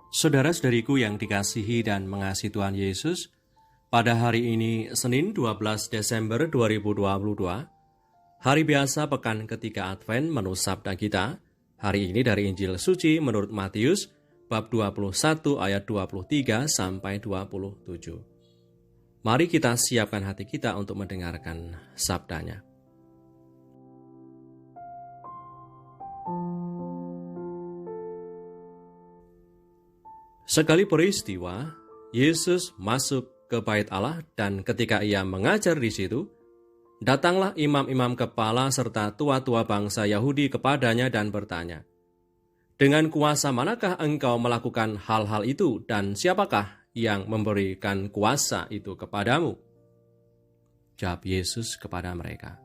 Saudara-saudariku yang dikasihi dan mengasihi Tuhan Yesus, pada hari ini Senin 12 Desember 2022, hari biasa pekan ketiga Advent, menu sabda kita, hari ini dari Injil Suci menurut Matius, bab 21 ayat 23 sampai 27. Mari kita siapkan hati kita untuk mendengarkan sabdanya. Sekali peristiwa, Yesus masuk ke bait Allah dan ketika ia mengajar di situ, datanglah imam-imam kepala serta tua-tua bangsa Yahudi kepadanya dan bertanya, "Dengan kuasa manakah engkau melakukan hal-hal itu dan siapakah yang memberikan kuasa itu kepadamu?" Jawab Yesus kepada mereka,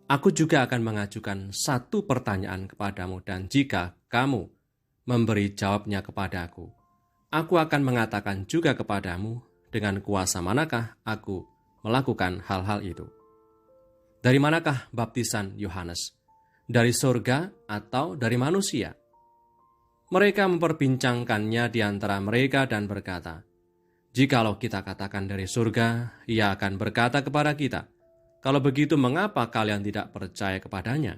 "Aku juga akan mengajukan satu pertanyaan kepadamu dan jika kamu memberi jawabnya kepadaku, aku akan mengatakan juga kepadamu dengan kuasa manakah aku melakukan hal-hal itu. Dari manakah baptisan Yohanes? Dari surga atau dari manusia?" Mereka memperbincangkannya di antara mereka dan berkata, "Jikalau kita katakan dari surga, ia akan berkata kepada kita, 'Kalau begitu mengapa kalian tidak percaya kepadanya?'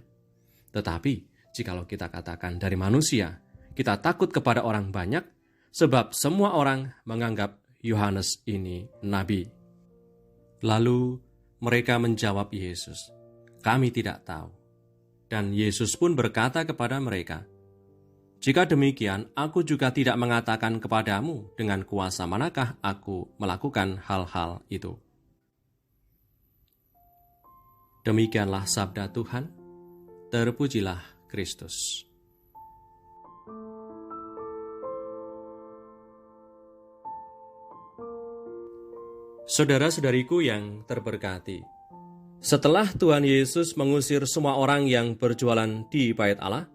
Tetapi jikalau kita katakan dari manusia, kita takut kepada orang banyak, sebab semua orang menganggap Yohanes ini nabi." Lalu mereka menjawab Yesus, "Kami tidak tahu." Dan Yesus pun berkata kepada mereka, "Jika demikian, aku juga tidak mengatakan kepadamu dengan kuasa manakah aku melakukan hal-hal itu." Demikianlah sabda Tuhan, terpujilah Kristus. Saudara-saudariku yang terberkati, setelah Tuhan Yesus mengusir semua orang yang berjualan di bait Allah,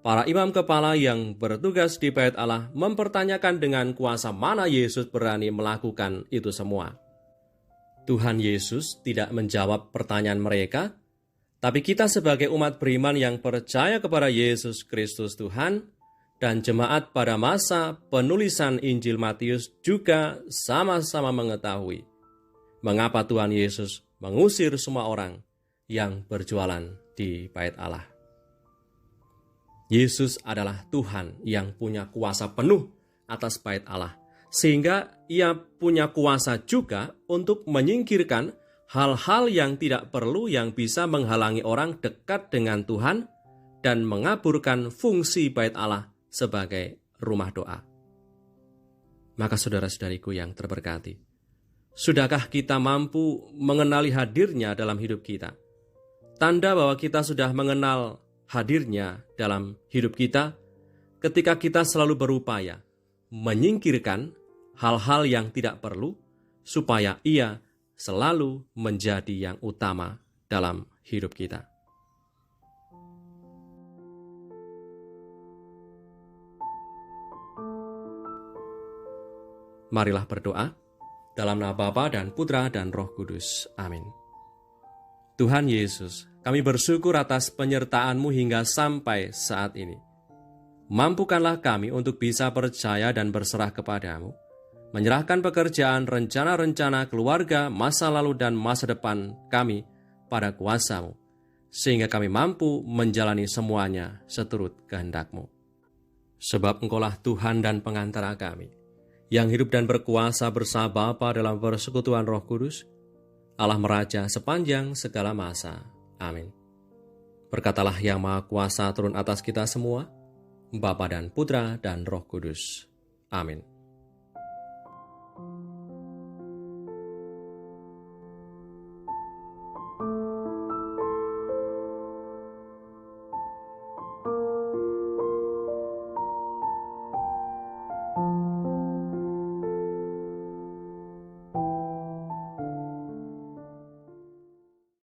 para imam kepala yang bertugas di bait Allah mempertanyakan dengan kuasa mana Yesus berani melakukan itu semua. Tuhan Yesus tidak menjawab pertanyaan mereka, tapi kita sebagai umat beriman yang percaya kepada Yesus Kristus Tuhan dan jemaat pada masa penulisan Injil Matius juga sama-sama mengetahui mengapa Tuhan Yesus mengusir semua orang yang berjualan di bait Allah. Yesus adalah Tuhan yang punya kuasa penuh atas bait Allah, sehingga ia punya kuasa juga untuk menyingkirkan hal-hal yang tidak perlu yang bisa menghalangi orang dekat dengan Tuhan dan mengaburkan fungsi bait Allah sebagai rumah doa. Maka saudara-saudariku yang terberkati, sudahkah kita mampu mengenali hadirnya dalam hidup kita? Tanda bahwa kita sudah mengenal hadirnya dalam hidup kita ketika kita selalu berupaya menyingkirkan hal-hal yang tidak perlu supaya ia selalu menjadi yang utama dalam hidup kita. Marilah berdoa dalam nama Bapa dan Putra dan Roh Kudus. Amin. Tuhan Yesus, kami bersyukur atas penyertaan-Mu hingga sampai saat ini. Mampukanlah kami untuk bisa percaya dan berserah kepada-Mu, menyerahkan pekerjaan, rencana-rencana keluarga, masa lalu dan masa depan kami pada kuasa-Mu, sehingga kami mampu menjalani semuanya seturut kehendak-Mu. Sebab Engkaulah Tuhan dan pengantara kami, yang hidup dan berkuasa bersama Bapa dalam persekutuan Roh Kudus, Allah Meraja sepanjang segala masa. Amin. Berkatalah Yang Maha Kuasa turun atas kita semua, Bapa dan Putra dan Roh Kudus. Amin.